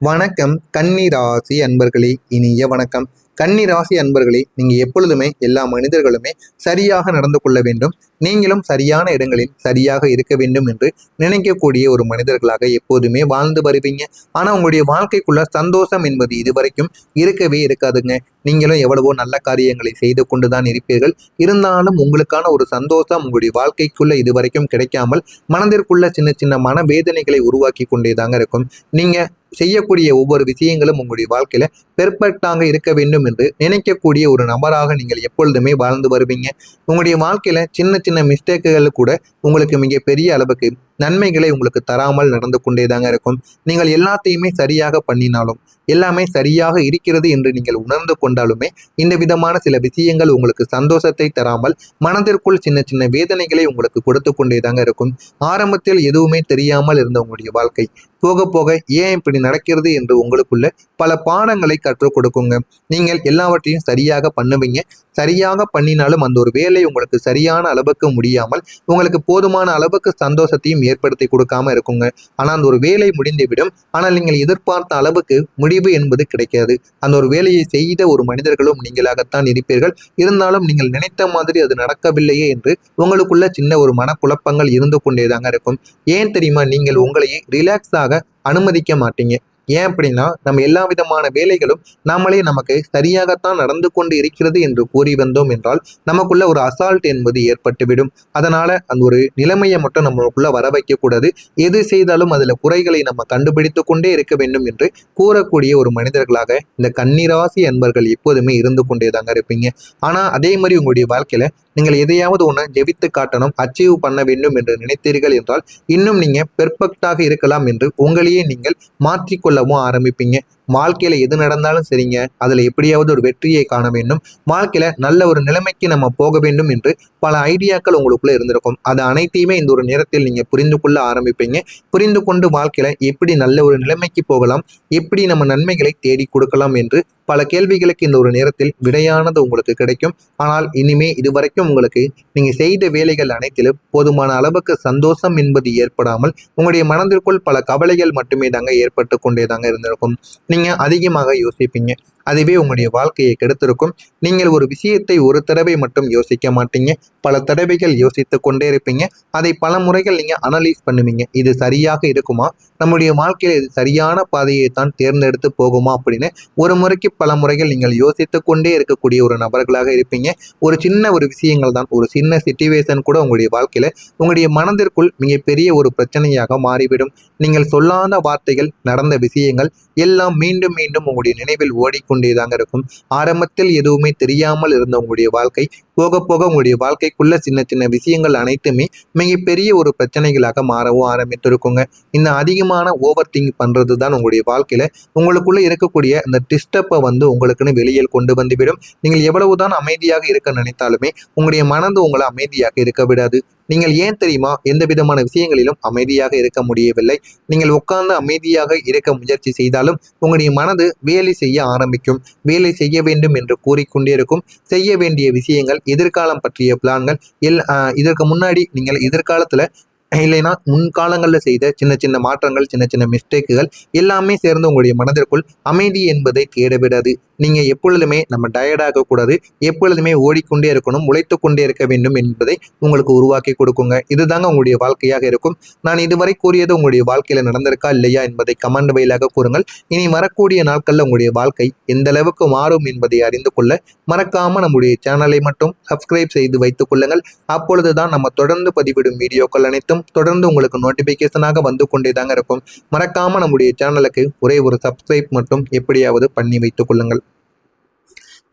வணக்கம் கன்னி ராசி அன்பர்களே, இனிய வணக்கம். கன்னி ராசி அன்பர்களே, நீங்க எப்பொழுதுமே எல்லா மனிதர்களுமே சரியாக நடந்து கொள்ள வேண்டும், நீங்களும் சரியான இடங்களில் சரியாக இருக்க வேண்டும் என்று நினைக்கக்கூடிய ஒரு மனிதர்களாக எப்போதுமே வாழ்ந்து வருவீங்க. ஆனா உங்களுடைய வாழ்க்கைக்குள்ள சந்தோஷம் என்பது இதுவரைக்கும் இருக்கவே இருக்காதுங்க. நீங்களும் எவ்வளவோ நல்ல காரியங்களை செய்து கொண்டுதான் இருப்பீர்கள். இருந்தாலும் உங்களுக்கான ஒரு சந்தோஷம் உங்களுடைய வாழ்க்கைக்குள்ள இதுவரைக்கும் கிடைக்காமல் மனதிற்குள்ள சின்ன சின்ன மனவேதனைகளை உருவாக்கி கொண்டேதாங்க இருக்கும். நீங்க செய்யக்கூடிய ஒவ்வொரு விஷயங்களும் உங்களுடைய வாழ்க்கையில பெர்ஃபெக்டாக இருக்க வேண்டும் என்று நினைக்கக்கூடிய ஒரு நபராக நீங்கள் எப்பொழுதுமே வாழ்ந்து வருவீங்க. உங்களுடைய வாழ்க்கையில சின்ன சின்ன மிஸ்டேக்குகள் கூட உங்களுக்கு மிகப்பெரிய அளவுக்கு நன்மைகளை உங்களுக்கு தராமல் நடந்து கொண்டேதாங்க இருக்கும். நீங்கள் எல்லாத்தையுமே சரியாக பண்ணினாலும் எல்லாமே சரியாக இருக்கிறது என்று நீங்கள் உணர்ந்து கொண்டாலுமே இந்த விதமான சில விஷயங்கள் உங்களுக்கு சந்தோஷத்தை தராமல் மனதிற்குள் சின்ன சின்ன வேதனைகளை உங்களுக்கு கொடுத்து கொண்டேதாங்க இருக்கும். ஆரம்பத்தில் எதுவுமே தெரியாமல் இருந்த உங்களுடைய வாழ்க்கை போக போக ஏன் இப்படி நடக்கிறது என்று உங்களுக்குள்ள பல பாடங்களை கற்றுக் கொடுக்குங்க. நீங்கள் எல்லாவற்றையும் சரியாக பண்ணுவீங்க. சரியாக பண்ணினாலும் அந்த ஒரு வேலை உங்களுக்கு சரியான அளவுக்கு முடியாமல் உங்களுக்கு போதுமான அளவுக்கு சந்தோஷத்தையும் ஏற்படுத்தி கொடுக்காம இருக்குங்க. ஆனால் அந்த ஒரு வேலை முடிந்துவிடும். ஆனால் நீங்கள் எதிர்பார்த்த அளவுக்கு முடிவு என்பது கிடைக்காது. அந்த ஒரு வேலையை செய்த ஒரு மனிதர்களும் நீங்களாகத்தான் இருப்பீர்கள். இருந்தாலும் நீங்கள் நினைத்த மாதிரி அது நடக்கவில்லையே என்று உங்களுக்குள்ள சின்ன ஒரு மனக்குழப்பங்கள் இருந்து கொண்டேதாங்க இருக்கும். ஏன் தெரியுமா? நீங்கள் உங்களையே ரிலாக்ஸாக அனுமதிக்க மாட்டீங்க. ஏன் அப்படின்னா, நம்ம எல்லா விதமான வேலைகளும் நாமளே நமக்கு சரியாகத்தான் நடந்து கொண்டு இருக்கிறது என்று கூறி வந்தோம் என்றால் நமக்குள்ள ஒரு அசால்ட் என்பது ஏற்பட்டுவிடும். அதனால அந்த ஒரு நிலைமையை மட்டும் நம்மளுக்குள்ள வர வைக்க கூடாது. எது செய்தாலும் அதுல குறைகளை நம்ம கண்டுபிடித்து கொண்டே இருக்க வேண்டும் என்று கூறக்கூடிய ஒரு மனிதர்களாக இந்த கன்னிராசி அன்பர்கள் எப்போதுமே இருந்து கொண்டேதாங்க இருப்பீங்க. ஆனா அதே மாதிரி உங்களுடைய வாழ்க்கையில நீங்கள் எதையாவது ஒன்று ஜெபித்து காட்டணும், அச்சீவ் பண்ண வேண்டும் என்று நினைத்தீர்கள் என்றால் இன்னும் நீங்க பெர்ஃபெக்டாக இருக்கலாம் என்று உங்களையே நீங்கள் மாற்றிக்கொள்ளவும் ஆரம்பிப்பீங்க. வாழ்க்கையில எது நடந்தாலும் சரிங்க, அதுல எப்படியாவது ஒரு வெற்றியை காண வேண்டும், வாழ்க்கையில நல்ல ஒரு நிலைமைக்கு நம்ம போக வேண்டும் என்று பல ஐடியாக்கள் உங்களுக்குள்ள இருந்திருக்கும். அது அனைத்தையுமே இந்த ஒரு நேரத்தில் நீங்க புரிந்து கொள்ள ஆரம்பிப்பீங்க. புரிந்து கொண்டு வாழ்க்கையில எப்படி நல்ல ஒரு நிலைமைக்கு போகலாம், எப்படி நம்ம நன்மைகளை தேடி கொடுக்கலாம் என்று பல கேள்விகளுக்கு இந்த ஒரு நேரத்தில் விடையானது உங்களுக்கு கிடைக்கும். ஆனால் இனிமே இதுவரைக்கும் உங்களுக்கு நீங்க செய்த வேலைகள் அனைத்திலும் போதுமான அளவுக்கு சந்தோஷம் என்பது ஏற்படாமல் உங்களுடைய மனதிற்குள் பல கவலைகள் மட்டுமே தாங்க ஏற்பட்டு கொண்டே தாங்க இருந்திருக்கும். நீங்க அதிகமாக யோசிப்பீங்க. அதுவே உங்களுடைய வாழ்க்கையை கெடுத்திருக்கும். நீங்கள் ஒரு விஷயத்தை ஒரு தடவை மட்டும் யோசிக்க மாட்டீங்க, பல தடவைகள் யோசித்து கொண்டே இருப்பீங்க. அதை பல முறைகள் நீங்க அனலைஸ் பண்ணுவீங்க. இது சரியாக இருக்குமா, நம்முடைய வாழ்க்கையில் இது சரியான பாதையை தான் தேர்ந்தெடுத்து போகுமா அப்படின்னு ஒரு முறைக்கு பல முறைகள் நீங்கள் யோசித்து கொண்டே இருக்கக்கூடிய ஒரு நபர்களாக இருப்பீங்க. ஒரு சின்ன ஒரு விஷயங்கள் தான், ஒரு சின்ன சிச்சுவேஷன் கூட உங்களுடைய வாழ்க்கையில உங்களுடைய மனதிற்குள் மிகப்பெரிய ஒரு பிரச்சனையாக மாறிவிடும். நீங்கள் சொல்லாத வார்த்தைகள், நடந்த விஷயங்கள் எல்லாம் மீண்டும் மீண்டும் உங்களுடைய நினைவில் ஓடிக்கொண்டேதாங்க இருக்கும். ஆரம்பத்தில் எதுவுமே தெரியாமல் இருந்த உங்களுடைய வாழ்க்கை போக போக உங்களுடைய வாழ்க்கைக்குள்ள சின்ன சின்ன விஷயங்கள் அனைத்துமே மிகப்பெரிய ஒரு பிரச்சனைகளாக மாறவும் ஆரம்பித்திருக்குங்க. இந்த அதிகமான ஓவர் திங்க் பண்றது தான் உங்களுடைய வாழ்க்கையில உங்களுக்குள்ள இருக்கக்கூடிய அந்த டிஸ்டர்பை உங்களுக்குன்னு வெளியில் கொண்டு வந்துவிடும். நீங்கள் எவ்வளவுதான் அமைதியாக இருக்க நினைத்தாலுமே உங்களுடைய மனது உங்களை அமைதியாக இருக்க விடாது. நீங்கள் ஏன் தெரியுமா எந்த விதமான விஷயங்களிலும் அமைதியாக இருக்க முடியவில்லை? நீங்கள் உட்கார்ந்து அமைதியாக இருக்க முயற்சி செய்தாலும் உங்களுடைய மனது வேலை செய்ய ஆரம்பிக்கும். வேலை செய்ய வேண்டும் என்று கூறிக்கொண்டே இருக்கும். செய்ய வேண்டிய விஷயங்கள், எதிர்காலம் பற்றிய பிளான்கள் இதற்கு முன்னாடி நீங்கள் எதிர்காலத்துல இல்லைன்னா முன்காலங்களில் செய்த சின்ன சின்ன மாற்றங்கள், சின்ன சின்ன மிஸ்டேக்குகள் எல்லாமே சேர்ந்து உங்களுடைய மனதிற்குள் அமைதி என்பதை தேட விடாது. நீங்க எப்பொழுதுமே நம்ம டயர்டாக கூடாது, எப்பொழுதுமே ஓடிக்கொண்டே இருக்கணும், உழைத்து கொண்டே இருக்க வேண்டும் என்பதை உங்களுக்கு உருவாக்கி கொடுக்குங்க. இதுதாங்க உங்களுடைய வாழ்க்கையாக இருக்கும். நான் இதுவரை கூறியது உங்களுடைய வாழ்க்கையில நடந்திருக்கா இல்லையா என்பதை கமெண்ட் வழியாக கூறுங்கள். இனி வரக்கூடிய நாட்கள்ல உங்களுடைய வாழ்க்கை எந்த அளவுக்கு மாறும் என்பதை அறிந்து கொள்ள மறக்காம நம்முடைய சேனலை மட்டும் சப்ஸ்கிரைப் செய்து வைத்துக் கொள்ளுங்கள். அப்பொழுதுதான் நம்ம தொடர்ந்து பதிவிடும் வீடியோக்கள் அனைத்தும் தொடர்ந்து உங்களுக்கு நோட்டிபிகேஷனாக வந்து கொண்டே தாங்க இருக்கும். மறக்காம நம்முடைய சேனலுக்கு ஒரே ஒரு சப்ஸ்கிரைப் மட்டும் எப்படியாவது பண்ணி வைத்துக் கொள்ளுங்கள்.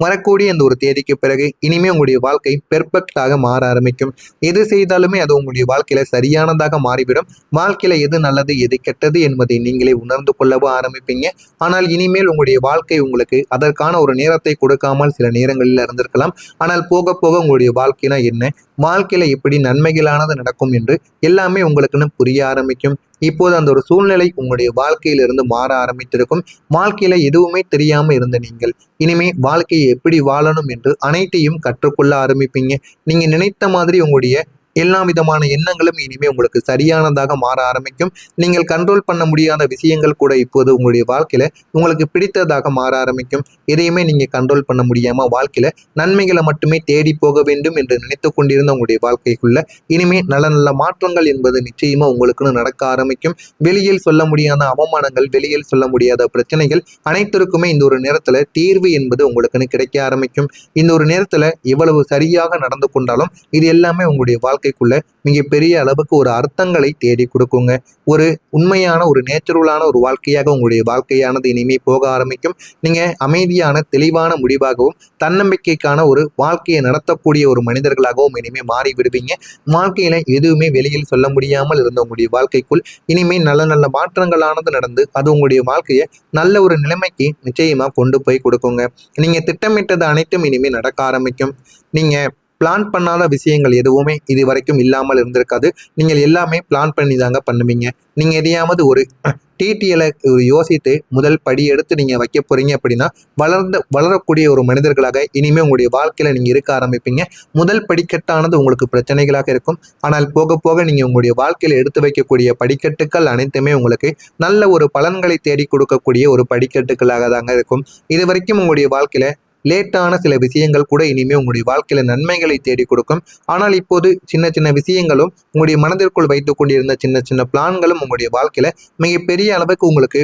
வரக்கூடிய இந்த ஒரு தேதிக்கு பிறகு இனிமே உங்களுடைய வாழ்க்கை பெர்ஃபெக்டாக மாற ஆரம்பிக்கும். எது செய்தாலுமே அது உங்களுடைய வாழ்க்கையில சரியானதாக மாறிவிடும். வாழ்க்கையில எது நல்லது எது கெட்டது என்பதை நீங்களே உணர்ந்து கொள்ளவும் ஆரம்பிப்பீங்க. ஆனால் இனிமேல் உங்களுடைய வாழ்க்கை உங்களுக்கு அதற்கான ஒரு நேரத்தை கொடுக்காமல் சில நேரங்களில் இருந்திருக்கலாம். ஆனால் போக போக உங்களுடைய வாழ்க்கைனா என்ன, வாழ்க்கையில எப்படி நன்மைகளானது நடக்கும் என்று எல்லாமே உங்களுக்குன்னு புரிய ஆரம்பிக்கும். இப்போது அந்த ஒரு சூழ்நிலை உங்களுடைய வாழ்க்கையிலிருந்து மாற ஆரம்பித்திருக்கும். வாழ்க்கையில எதுவுமே தெரியாம இருந்த நீங்கள் இனிமே வாழ்க்கையை எப்படி வாழணும் என்று அனைத்தையும் கற்றுக்கொள்ள ஆரம்பிப்பீங்க. நீங்க நினைத்த மாதிரி உங்களுடைய எல்லா விதமான எண்ணங்களும் இனிமே உங்களுக்கு சரியானதாக மாற ஆரம்பிக்கும். நீங்கள் கண்ட்ரோல் பண்ண முடியாத விஷயங்கள் கூட இப்போது உங்களுடைய வாழ்க்கையில உங்களுக்கு பிடித்ததாக மாற ஆரம்பிக்கும். எதையுமே நீங்க கண்ட்ரோல் பண்ண முடியாம வாழ்க்கையில நன்மைகளை மட்டுமே தேடி போக வேண்டும் என்று நினைத்து கொண்டிருந்த உங்களுடைய வாழ்க்கைக்குள்ள இனிமே நல்ல நல்ல மாற்றங்கள் என்பது நிச்சயமா உங்களுக்குன்னு நடக்க ஆரம்பிக்கும். வெளியில் சொல்ல முடியாத அவமானங்கள், வெளியில் சொல்ல முடியாத பிரச்சனைகள் அனைத்திற்குமே இந்த ஒரு நேரத்துல தீர்வு என்பது உங்களுக்குன்னு கிடைக்க ஆரம்பிக்கும். இந்த ஒரு நேரத்துல எவ்வளவு சரியாக நடந்து கொண்டாலும் இது எல்லாமே உங்களுடைய வாழ்க்கைக்குள்ள மிகப்பெரிய அளவுக்கு ஒரு அர்த்தங்களை தேடி கொடுக்குங்க. ஒரு உண்மையான ஒரு நேச்சுரலான ஒரு வாழ்க்கையாக உங்களுடைய வாழ்க்கையானது இனிமே போக ஆரம்பிக்கும். நீங்க அமைதியான தெளிவான முடிவாகவும் தன்னம்பிக்கைக்கான ஒரு வாழ்க்கையை நடத்தக்கூடிய ஒரு மனிதர்களாகவும் இனிமே மாறி விடுவீங்க. வாழ்க்கையில எதுவுமே வெளியில் சொல்ல முடியாமல் இருந்த உங்களுடைய வாழ்க்கைக்குள் இனிமே நல்ல நல்ல மாற்றங்களானது நடந்து அது உங்களுடைய வாழ்க்கையை நல்ல ஒரு நிலைமைக்கு நிச்சயமா கொண்டு போய் கொடுக்குங்க. நீங்க திட்டமிட்டது அனைத்தும் இனிமே நடக்க ஆரம்பிக்கும். நீங்க பிளான் பண்ணாத விஷயங்கள் எதுவுமே இது வரைக்கும் இல்லாமல் இருந்திருக்காது. நீங்கள் எல்லாமே பிளான் பண்ணி தாங்க பண்ணுவீங்க. நீங்க எதையாவது ஒரு டிடிஎல யோசித்து முதல் படி எடுத்து நீங்க வைக்க போறீங்க அப்படின்னா வளரக்கூடிய ஒரு மனிதர்களாக இனிமே உங்களுடைய வாழ்க்கையில நீங்க இருக்க ஆரம்பிப்பீங்க. முதல் படிக்கட்டானது உங்களுக்கு பிரச்சனைகளாக இருக்கும். ஆனால் போக போக நீங்க உங்களுடைய வாழ்க்கையில எடுத்து வைக்கக்கூடிய படிக்கட்டுக்கள் அனைத்துமே உங்களுக்கு நல்ல ஒரு பலன்களை தேடி கொடுக்கக்கூடிய ஒரு படிக்கட்டுகளாக தாங்க இருக்கும். இது வரைக்கும் உங்களுடைய வாழ்க்கையில லேட்டான சில விஷயங்கள் கூட இனிமே உங்களுடைய வாழ்க்கையில நன்மைகளை தேடி கொடுக்கும். ஆனால் இப்போது சின்ன சின்ன விஷயங்களும் உங்களுடைய மனதிற்குள் வைத்துக் கொண்டிருந்த சின்ன சின்ன பிளான்களும் உங்களுடைய வாழ்க்கையில மிகப்பெரிய அளவுக்கு உங்களுக்கு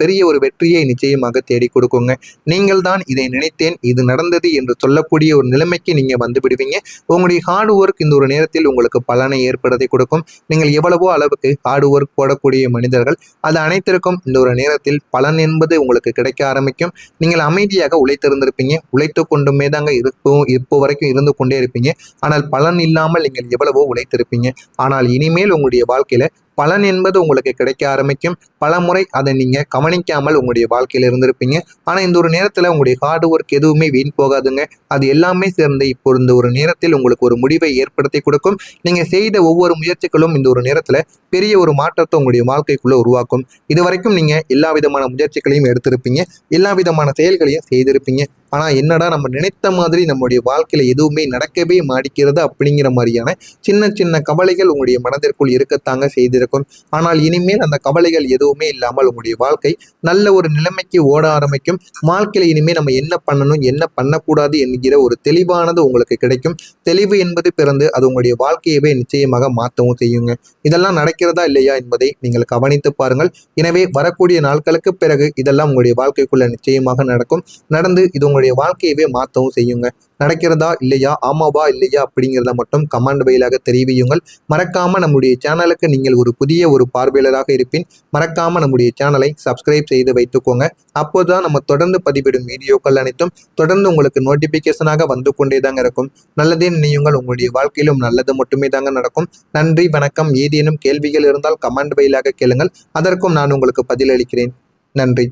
பெரிய ஒரு வெற்றியை நிச்சயமாக தேடி கொடுக்குங்க. நீங்கள் தான் இதை நினைத்தேன், இது நடந்தது என்று சொல்லக்கூடிய ஒரு நிலைமைக்கு நீங்க வந்து விடுவீங்க. உங்களுடைய ஹார்ட் ஒர்க் இந்த ஒரு நேரத்தில் உங்களுக்கு பலனை ஏற்படுத்தி கொடுக்கும். நீங்கள் எவ்வளவோ அளவுக்கு ஹார்ட் ஒர்க் போடக்கூடிய மனிதர்கள் அது அனைத்திற்கும் இந்த ஒரு நேரத்தில் பலன் என்பது உங்களுக்கு கிடைக்க ஆரம்பிக்கும். நீங்கள் அமைதியாக உழைத்திருந்திருப்பீங்க. உழைத்து கொண்டுமே தாங்க இப்போ வரைக்கும் இருந்து கொண்டே இருப்பீங்க. ஆனால் பலன் இல்லாமல் நீங்கள் எவ்வளவோ உழைத்திருப்பீங்க. ஆனால் இனிமேல் உங்களுடைய வாழ்க்கையில பலன் என்பது உங்களுக்கு கிடைக்க ஆரம்பிக்கும். பல முறை அதை நீங்க கவனிக்காமல் உங்களுடைய வாழ்க்கையில இருந்திருப்பீங்க. ஆனா இந்த ஒரு நேரத்துல உங்களுடைய ஹார்ட் ஒர்க் எதுவுமே வீண் போகாதுங்க. அது எல்லாமே சேர்ந்து இப்போ இந்த ஒரு நேரத்தில் உங்களுக்கு ஒரு முடிவை ஏற்படுத்தி கொடுக்கும். நீங்க செய்த ஒவ்வொரு முயற்சிகளும் இந்த ஒரு நேரத்துல பெரிய ஒரு மாற்றத்தை உங்களுடைய வாழ்க்கைக்குள்ள உருவாக்கும். இது வரைக்கும் நீங்க எல்லா விதமான முயற்சிகளையும் எடுத்திருப்பீங்க, எல்லா விதமான செயல்களையும் செய்திருப்பீங்க. ஆனா என்னடா நம்ம நினைத்த மாதிரி நம்முடைய வாழ்க்கையில எதுவுமே நடக்கவே மாட்டிக்கிறது அப்படிங்கிற மாதிரியான சின்ன சின்ன கவலைகள் உங்களுடைய மனதிற்குள் இருக்கத்தாங்க செய்திருக்கும். ஆனால் இனிமேல் அந்த கவலைகள் எதுவுமே இல்லாமல் உங்களுடைய வாழ்க்கை நல்ல ஒரு நிலைமைக்கு ஓட ஆரம்பிக்கும். வாழ்க்கையில இனிமேல் நம்ம என்ன பண்ணணும் என்ன பண்ணக்கூடாது என்கிற ஒரு தெளிவானது உங்களுக்கு கிடைக்கும். தெளிவு என்பது பிறந்து அது உங்களுடைய வாழ்க்கையவே நிச்சயமாக மாற்றவும் செய்யுங்க. இதெல்லாம் நடக்கிறதா இல்லையா என்பதை நீங்கள் கவனித்து பாருங்கள். எனவே வரக்கூடிய நாட்களுக்கு பிறகு இதெல்லாம் உங்களுடைய வாழ்க்கைக்குள்ள நிச்சயமாக நடக்கும். நடந்து இது உங்களுடைய வாழ்க்கையவே மாற்றவும் செய்யுங்க. நடக்கிறதா இல்லையா, ஆமாவா இல்லையா அப்படிங்கிறத மட்டும் கமெண்ட் வழியாக தெரிவியுங்கள். மறக்காம நம்முடைய சேனலுக்கு நீங்கள் ஒரு புதிய ஒரு பார்வையாளராக இருப்பின் மறக்காம நம்முடைய சேனலை சப்ஸ்கிரைப் செய்து வைத்துக்கோங்க. அப்போதுதான் நம்ம தொடர்ந்து பதிவிடும் வீடியோக்கள் அனைத்தும் தொடர்ந்து உங்களுக்கு நோட்டிபிகேஷனாக வந்து கொண்டே தாங்க இருக்கும். நல்லதே நினையுங்கள், உங்களுடைய வாழ்க்கையிலும் நல்லது மட்டுமே தாங்க நடக்கும். நன்றி, வணக்கம். ஏதேனும் கேள்விகள் இருந்தால் கமெண்ட் வழியாக கேளுங்கள், அதற்கும் நான் உங்களுக்கு பதிலளிக்கிறேன். நன்றி.